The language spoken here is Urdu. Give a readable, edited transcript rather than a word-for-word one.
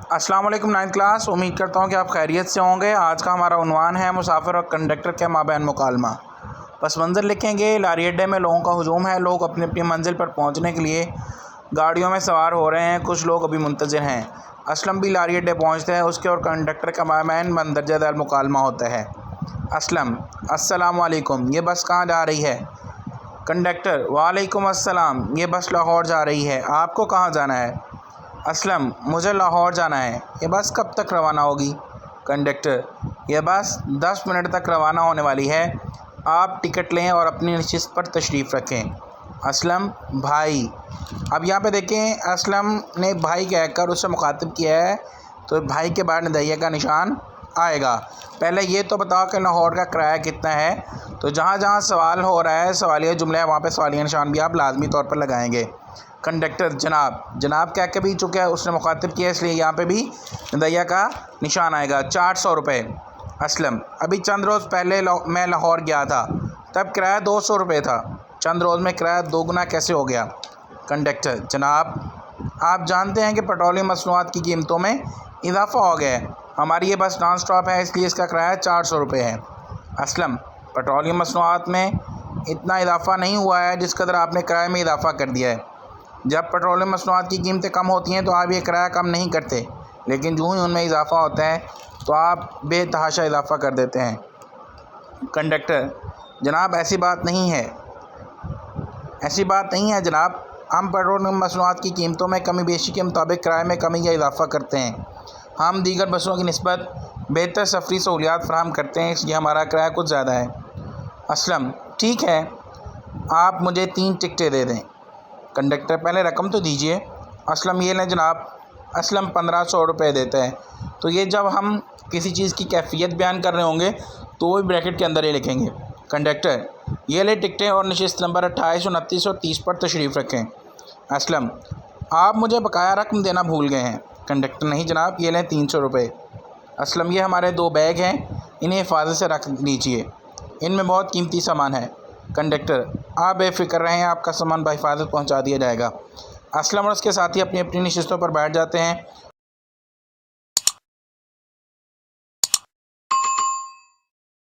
السلام علیکم 9th کلاس، امید کرتا ہوں کہ آپ خیریت سے ہوں گے۔ آج کا ہمارا عنوان ہے مسافر اور کنڈکٹر کے مابین مکالمہ۔ پس منظر لکھیں گے۔ لاری اڈے میں لوگوں کا ہجوم ہے۔ لوگ اپنی اپنی منزل پر پہنچنے کے لیے گاڑیوں میں سوار ہو رہے ہیں۔ کچھ لوگ ابھی منتظر ہیں۔ اسلم بھی لاری اڈے پہنچتا ہے۔ اس کے اور کنڈکٹر کے مابین مندرجہ ذیل مکالمہ ہوتا ہے۔ اسلم: السلام علیکم، یہ بس کہاں جا رہی ہے؟ کنڈکٹر: وعلیکم السلام، یہ بس لاہور جا رہی ہے۔ آپ کو کہاں جانا ہے؟ اسلم: مجھے لاہور جانا ہے۔ یہ بس کب تک روانہ ہوگی؟ کنڈکٹر: یہ بس 10 منٹ تک روانہ ہونے والی ہے۔ آپ ٹکٹ لیں اور اپنی نشست پر تشریف رکھیں۔ اسلم: بھائی۔ اب یہاں پہ دیکھیں، اسلم نے بھائی کہہ کر اسے مخاطب کیا ہے، تو بھائی کے بعد ندیہ کا نشان آئے گا۔ پہلے یہ تو بتاؤ کہ لاہور کا کرایہ کتنا ہے؟ تو جہاں جہاں سوال ہو رہا ہے، سوالیہ جملہ ہے، وہاں پہ سوالیہ نشان بھی آپ لازمی طور پر لگائیں گے۔ کنڈکٹر: جناب۔ جناب کہہ کے بھی چکا ہے، اس نے مخاطب کیا، اس لیے یہاں پہ بھی ندیہ کا نشان آئے گا۔ 400 روپے۔ اسلم: ابھی چند روز پہلے میں لاہور گیا تھا، تب کرایہ 200 روپے تھا۔ چند روز میں کرایہ دوگنا کیسے ہو گیا؟ کنڈکٹر: جناب، آپ جانتے ہیں کہ پیٹرولیم مصنوعات کی قیمتوں میں اضافہ ہو گیا ہے۔ ہماری یہ بس نان سٹاپ ہے، اس لیے اس کا کرایہ 400 روپے ہے۔ اسلم: پیٹرولیم مصنوعات میں اتنا اضافہ نہیں ہوا ہے جس قدر آپ نے کرایے میں اضافہ کر دیا ہے۔ جب پیٹرولیم مصنوعات کی قیمتیں کم ہوتی ہیں تو آپ یہ کرایہ کم نہیں کرتے، لیکن جو ہی ان میں اضافہ ہوتا ہے تو آپ بے تحاشا اضافہ کر دیتے ہیں۔ کنڈکٹر: جناب، ایسی بات نہیں ہے۔ ایسی بات نہیں ہے جناب، ہم پیٹرولیم مصنوعات کی قیمتوں میں کمی بیشی کے مطابق کرائے میں کمی یا اضافہ کرتے ہیں۔ ہم دیگر بسوں کی نسبت بہتر سفری سہولیات فراہم کرتے ہیں، اس لیے ہمارا کرایہ کچھ زیادہ ہے۔ اسلم: ٹھیک ہے، آپ مجھے 3 ٹکٹیں دے دیں۔ کنڈکٹر: پہلے رقم تو دیجئے۔ اسلم: یہ لیں جناب۔ اسلم 1500 روپے دیتا ہے۔ تو یہ جب ہم کسی چیز کی کیفیت بیان کر رہے ہوں گے تو وہ بریکٹ کے اندر ہی لکھیں گے۔ کنڈکٹر: یہ لیں ٹکٹیں اور نشست نمبر 28, 29 اور 30 پر تشریف رکھیں۔ اسلم: آپ مجھے بقایا رقم دینا بھول گئے ہیں۔ کنڈکٹر: نہیں جناب، یہ لیں 300 روپے۔ اسلم: یہ ہمارے 2 بیگ ہیں، انہیں حفاظت سے رکھ لیجئے، ان میں بہت قیمتی سامان ہے۔ کنڈکٹر: آپ بے فکر رہیں، آپ کا سامان بحفاظت پہنچا دیا جائے گا۔ اسلم اور اس کے ساتھی اپنی اپنی نشستوں پر بیٹھ جاتے ہیں